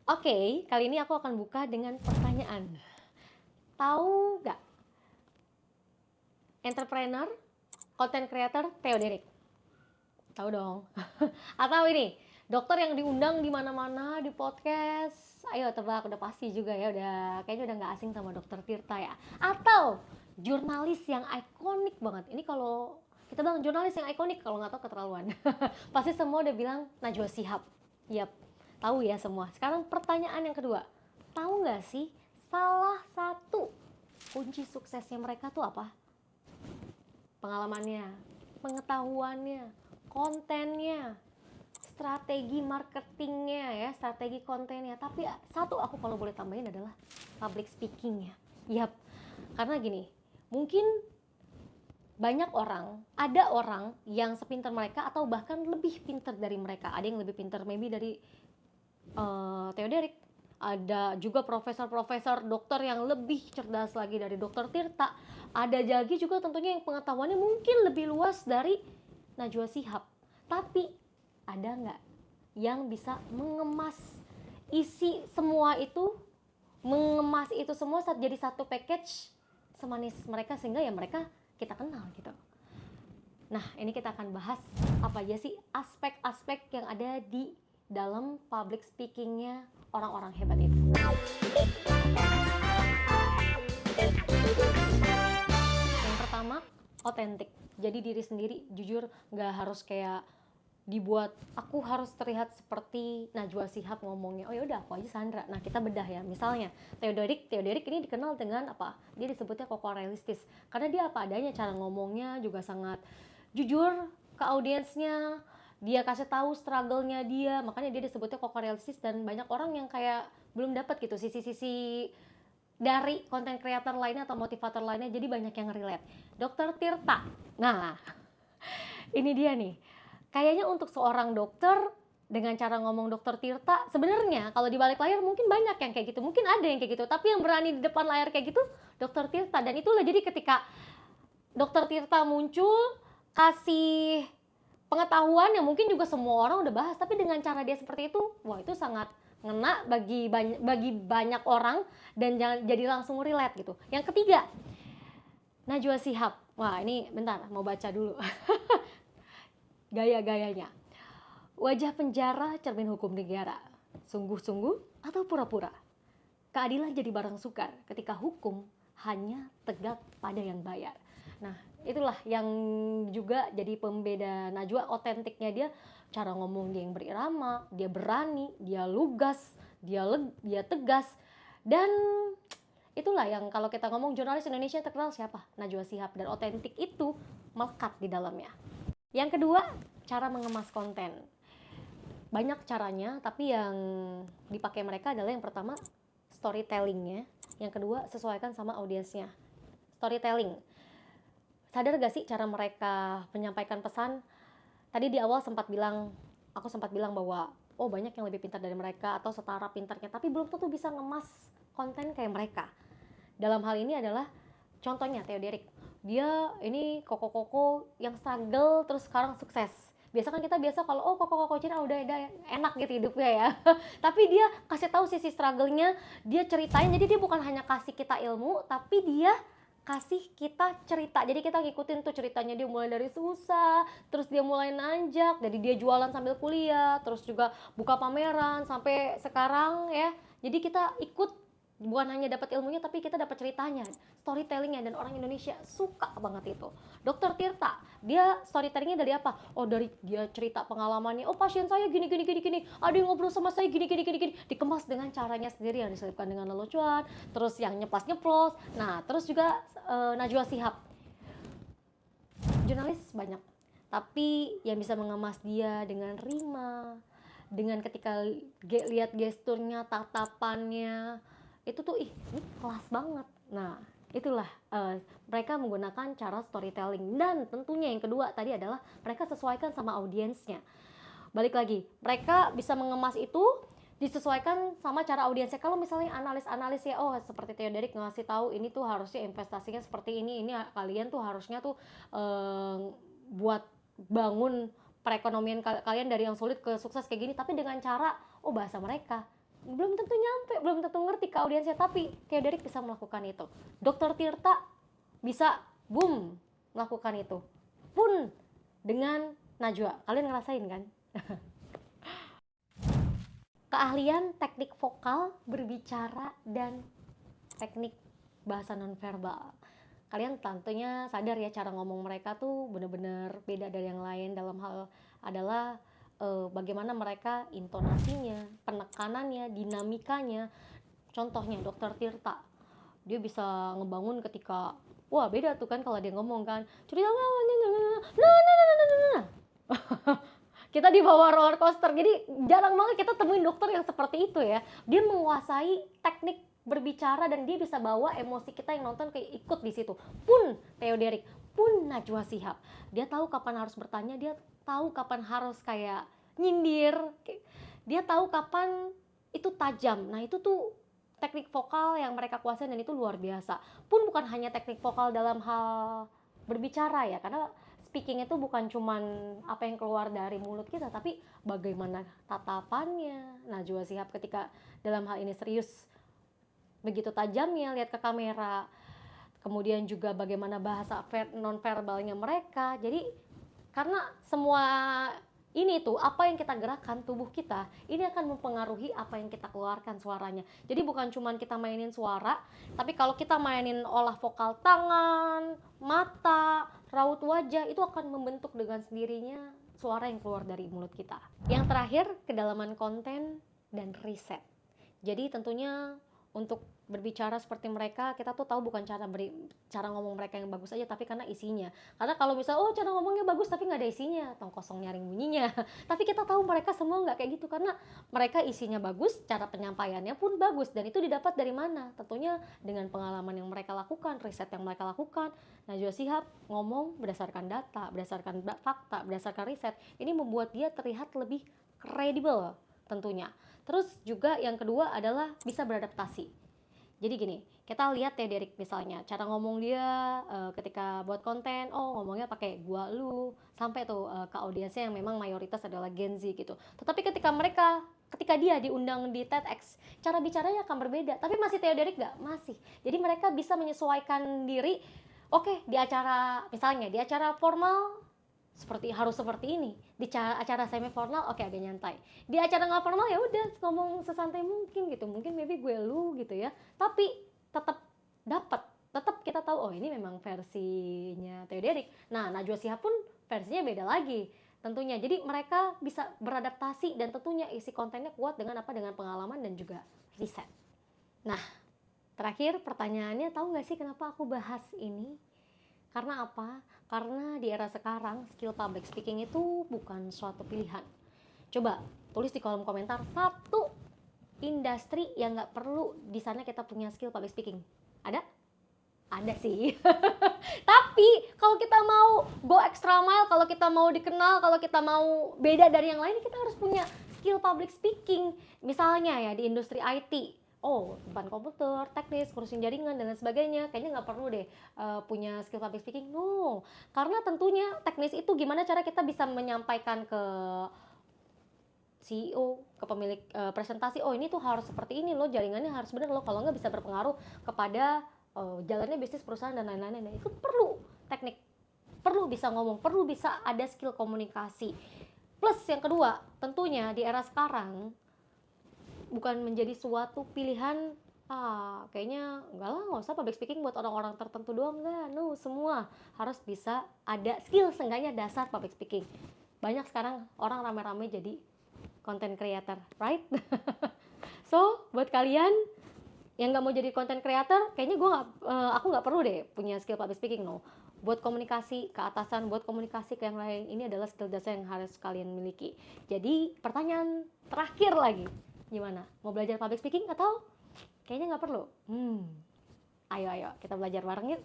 Oke, kali ini aku akan buka dengan pertanyaan. Tahu nggak entrepreneur, content creator Theo Derek? Tahu dong. Atau ini, dokter yang diundang di mana-mana di podcast. Ayo tebak, udah pasti juga ya, kayaknya udah nggak asing sama dokter Tirta ya. Atau jurnalis yang ikonik banget. Ini kalau kita bilang jurnalis yang ikonik, kalau nggak tahu keterlaluan. Pasti semua udah bilang Najwa Shihab. Yap, tahu ya semua. Sekarang pertanyaan yang kedua. Tahu nggak sih salah satu kunci suksesnya mereka tuh apa? Pengalamannya, pengetahuannya, kontennya, strategi marketingnya ya, strategi kontennya. Tapi satu aku kalau boleh tambahin adalah public speakingnya. Yap, karena gini, mungkin banyak orang, ada orang yang sepintar mereka atau bahkan lebih pintar dari mereka. Ada yang lebih pintar maybe dari Theo Derek. Ada juga profesor-profesor dokter yang lebih cerdas lagi dari dokter Tirta. Ada lagi juga tentunya yang pengetahuannya mungkin lebih luas dari Najwa Shihab. Tapi ada nggak yang bisa mengemas isi semua itu, mengemas itu semua saat jadi satu package semanis mereka sehingga ya mereka kita kenal gitu. Nah, ini kita akan bahas apa aja sih aspek-aspek yang ada di dalam public speakingnya orang-orang hebat itu. Yang pertama, otentik. Jadi diri sendiri, jujur, nggak harus kayak dibuat aku harus terlihat seperti Najwa Shihab ngomongnya. Oh ya udah, aku aja Sandra. Nah, kita bedah ya. Misalnya Theo Derek ini dikenal dengan apa? Dia disebutnya kokoh realistis karena dia apa adanya, cara ngomongnya juga sangat jujur ke audiensnya. Dia kasih tahu struggle-nya dia, makanya dia disebutnya kokoh realistis. Dan banyak orang yang kayak belum dapat gitu sisi-sisi dari konten creator lainnya atau motivator lainnya, jadi banyak yang relate. Dokter Tirta, nah ini dia nih, kayaknya untuk seorang dokter dengan cara ngomong dokter Tirta, sebenarnya kalau di balik layar mungkin banyak yang kayak gitu, mungkin ada yang kayak gitu, tapi yang berani di depan layar kayak gitu dokter Tirta. Dan itulah jadi ketika dokter Tirta muncul kasih pengetahuan yang mungkin juga semua orang udah bahas, tapi dengan cara dia seperti itu, wah itu sangat ngena bagi banyak orang dan jadi langsung relate gitu. Yang ketiga, Najwa Shihab. Wah ini bentar, mau baca dulu gaya-gayanya. Wajah penjara cermin hukum negara. Sungguh-sungguh atau pura-pura? Keadilan jadi barang sukar ketika hukum hanya tegak pada yang bayar. Nah, itulah yang juga jadi pembeda Najwa, otentiknya dia, cara ngomong dia yang berirama, dia berani, dia lugas, dia tegas. Dan itulah yang kalau kita ngomong jurnalis Indonesia yang terkenal siapa? Najwa Shihab, dan otentik itu melekat di dalamnya. Yang kedua, cara mengemas konten. Banyak caranya, tapi yang dipakai mereka adalah yang pertama storytellingnya, yang kedua sesuaikan sama audiensnya. Storytelling, sadar gak sih cara mereka menyampaikan pesan? Tadi di awal aku sempat bilang bahwa oh banyak yang lebih pintar dari mereka atau setara pintarnya, tapi belum tentu bisa ngemas konten kayak mereka. Dalam hal ini adalah contohnya Theo Derek, dia ini koko-koko yang struggle terus sekarang sukses. Biasa kan kita kalau oh koko-koko Cina udah enak gitu hidupnya ya. Tapi dia kasih tahu sisi struggle-nya, dia ceritain, jadi dia bukan hanya kasih kita ilmu, tapi dia kasih kita cerita. Jadi kita ngikutin tuh ceritanya, dia mulai dari susah, terus dia mulai nanjak, jadi dia jualan sambil kuliah, terus juga buka pameran sampai sekarang ya. Jadi kita ikut, bukan hanya dapat ilmunya tapi kita dapat ceritanya, storytellingnya, dan orang Indonesia suka banget itu. Dokter Tirta, dia storytellingnya dari apa? Oh dari dia cerita pengalamannya, oh pasien saya gini gini gini gini, ada yang ngobrol sama saya gini gini gini gini, dikemas dengan caranya sendiri yang diselipkan dengan lelucon, terus yang nyeplos nyeplos. Nah terus juga Najwa Shihab, jurnalis banyak, tapi yang bisa mengemas dia dengan rima, dengan ketika lihat gesturnya, tatapannya, itu tuh ini kelas banget. Nah itulah mereka menggunakan cara storytelling. Dan tentunya yang kedua tadi adalah mereka sesuaikan sama audiensnya. Balik lagi, mereka bisa mengemas itu disesuaikan sama cara audiensnya. Kalau misalnya analis ya, oh seperti Theo Derek ngasih tahu ini tuh harusnya investasinya seperti ini kalian tuh harusnya tuh buat bangun perekonomian kalian dari yang sulit ke sukses kayak gini, tapi dengan cara oh bahasa mereka, belum tentu nyampe, belum tentu ngerti ke audiensnya, tapi Theo Derek bisa melakukan itu. Dokter Tirta bisa boom melakukan itu pun dengan Najwa. Kalian ngerasain kan? Keahlian teknik vokal, berbicara, dan teknik bahasa nonverbal. Kalian tentunya sadar ya, cara ngomong mereka tuh bener-bener beda dari yang lain dalam hal adalah bagaimana mereka intonasinya, penekanannya, dinamikanya. Contohnya Dokter Tirta, dia bisa ngebangun ketika wah beda tuh kan kalau dia ngomong kan cerita nah kita dibawa roller coaster. Jadi jarang banget kita temuin dokter yang seperti itu ya. Dia menguasai teknik berbicara dan dia bisa bawa emosi kita yang nonton kayak ikut di situ. Pun Theo Derek, pun Najwa Shihab. Dia tahu kapan harus bertanya, dia tahu kapan harus kayak nyindir. Dia tahu kapan itu tajam. Nah, itu tuh teknik vokal yang mereka kuasai dan itu luar biasa. Pun bukan hanya teknik vokal dalam hal berbicara ya, karena speaking itu bukan cuman apa yang keluar dari mulut kita, tapi bagaimana tatapannya Najwa Shihab ketika dalam hal ini serius, begitu tajamnya lihat ke kamera, kemudian juga bagaimana bahasa non-verbalnya mereka. Jadi karena semua ini tuh apa yang kita gerakkan tubuh kita ini akan mempengaruhi apa yang kita keluarkan suaranya. Jadi bukan cuman kita mainin suara, tapi kalau kita mainin olah vokal tangan, mata, raut wajah, itu akan membentuk dengan sendirinya suara yang keluar dari mulut kita. Yang terakhir, kedalaman konten dan riset. Jadi tentunya untuk berbicara seperti mereka, kita tuh tahu bukan cara ngomong mereka yang bagus aja, tapi karena isinya. Karena kalau misal cara ngomongnya bagus tapi nggak ada isinya, tong kosong nyaring bunyinya. Tapi kita tahu mereka semua nggak kayak gitu, karena mereka isinya bagus, cara penyampaiannya pun bagus, dan itu didapat dari mana? Tentunya dengan pengalaman yang mereka lakukan, riset yang mereka lakukan. Najwa Shihab ngomong berdasarkan data, berdasarkan fakta, berdasarkan riset. Ini membuat dia terlihat lebih kredibel tentunya. Terus juga yang kedua adalah bisa beradaptasi. Jadi gini, kita lihat ya Derek misalnya, cara ngomong dia ketika buat konten, ngomongnya pakai gua lu, sampai tuh ke audiensnya yang memang mayoritas adalah Gen Z gitu. Tetapi ketika dia diundang di TEDx, cara bicaranya akan berbeda. Tapi masih Theo Derek nggak? Masih. Jadi mereka bisa menyesuaikan diri. Oke, di acara misalnya di acara formal harus seperti ini, di acara semi formal oke agak nyantai, di acara nggak formal ya udah ngomong sesantai mungkin gitu, mungkin maybe gue lu gitu ya, tapi tetap kita tahu ini memang versinya Theo Derek. Nah, Najwa Shihab pun versinya beda lagi tentunya. Jadi mereka bisa beradaptasi dan tentunya isi kontennya kuat dengan pengalaman dan juga riset. Nah, terakhir pertanyaannya, tahu nggak sih kenapa aku bahas ini? Karena apa? Karena di era sekarang skill public speaking itu bukan suatu pilihan. Coba tulis di kolom komentar satu industri yang nggak perlu di sana kita punya skill public speaking. Ada? Ada sih. Tapi kalau kita mau go extra mile, kalau kita mau dikenal, kalau kita mau beda dari yang lain, kita harus punya skill public speaking. Misalnya ya di industri IT. Depan komputer, teknis, ngurusin jaringan dan lain sebagainya, kayaknya nggak perlu deh punya skill public speaking. No, karena tentunya teknis itu gimana cara kita bisa menyampaikan ke CEO, ke pemilik presentasi, ini tuh harus seperti ini loh, jaringannya harus benar loh, kalau nggak bisa berpengaruh kepada jalannya bisnis perusahaan dan lain-lain. Nah, itu perlu teknik, perlu bisa ngomong, perlu bisa ada skill komunikasi. Plus yang kedua, tentunya di era sekarang bukan menjadi suatu pilihan kayaknya nggak usah public speaking buat orang-orang tertentu doang, enggak. No, semua harus bisa ada skill seenggaknya dasar public speaking. Banyak sekarang orang rame-rame jadi content creator, right? So buat kalian yang nggak mau jadi content creator, kayaknya aku nggak perlu deh punya skill public speaking. No, buat komunikasi ke atasan, buat komunikasi ke yang lain, ini adalah skill dasar yang harus kalian miliki. Jadi pertanyaan terakhir lagi, gimana? Mau belajar public speaking atau kayaknya nggak perlu? Ayo kita belajar bareng yuk.